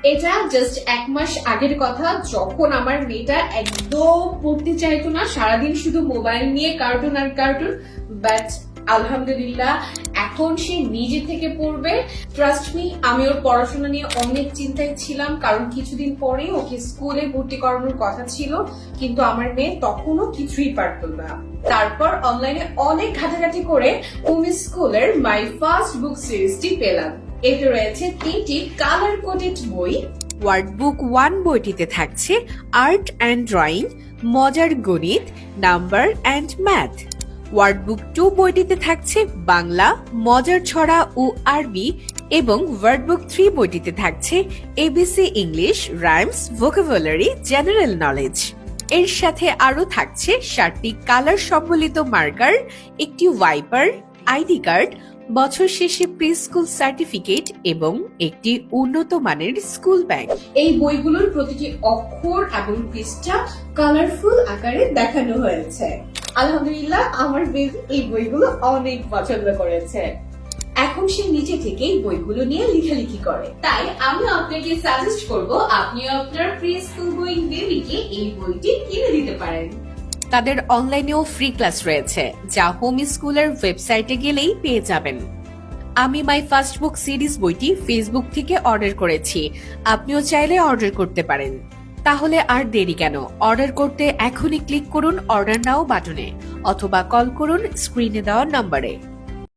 এটা জাস্ট 1 মাস আগের কথা, যখন আমার মেয়েটা একদম পড়তে চাইতো না, সারাদিন শুধু মোবাইল নিয়ে কার্টুন আর কার্টুন। বাট আলহামদুলিল্লাহ এখন সে নিজে থেকে পড়বে। ট্রাস্ট মি, আমি ওর পড়াশোনা নিয়ে অনেক চিন্তায় ছিলাম, কারণ কিছুদিন পরে ওকে স্কুলে ভর্তি করানোর কথা ছিল, কিন্তু আমার মেয়ে তখনও কিছুই পারতো না। তারপর অনলাইনে অনেক ঘাটাঘাটি করে হোম স্কুলের মাই ফার্স্ট বুক সিরিজটি পেলাম। এতে রয়েছে 3টি কালার কোডেড বই। ওয়ার্ডবুক 1 বইটিতে থাকছে আর্ট অ্যান্ড ড্রয়িং, মজার গণিত, নাম্বার অ্যান্ড ম্যাথ। ওয়ার্ডবুক 2 বইটিতে থাকছে বাংলা, মজার ছড়া ও আরবি, এবং ওয়ার্ডবুক 3 বইটিতে থাকছে ABC English, rhymes, vocabulary, general knowledge. এর সাথে আরো থাকছে 7টি কালার সম্বলিত মার্কার, একটি ওয়াইপার, আইডি কার্ড, বছর শেষে প্রি স্কুল সার্টিফিকেট এবং একটি উন্নত মানের স্কুল ব্যাগ। এই বইগুলোর প্রতিটি অক্ষর এবং পৃষ্ঠা কালারফুল আকারে দেখানো হয়েছে। আলহামদুলিল্লাহ আমার বেবি এই বইগুলো অনেক পছন্দ করেছে। এখন সে নিজে থেকেই বইগুলো নিয়ে লেখালেখি করে। তাই আমি আপনাকে সাজেস্ট করব আপনিও আপনার প্রি স্কুল গোয়িং বেবিকে এই বইটি কিনে দিতে পারেন। তাদের অনলাইনেও ফ্রি ক্লাস রয়েছে, যা হোম স্কুলের ওয়েবসাইটে গেলেই পেয়ে যাবেন। আমি মাই ফার্স্ট বুক সিরিজ বইটি ফেসবুক থেকে অর্ডার করেছি, আপনিও চাইলে অর্ডার করতে পারেন। তাহলে আর দেরি কেন, অর্ডার করতে এখনই ক্লিক করুন অর্ডার নাও বাটনে, অথবা কল করুন স্ক্রিনে দেওয়া নম্বরে।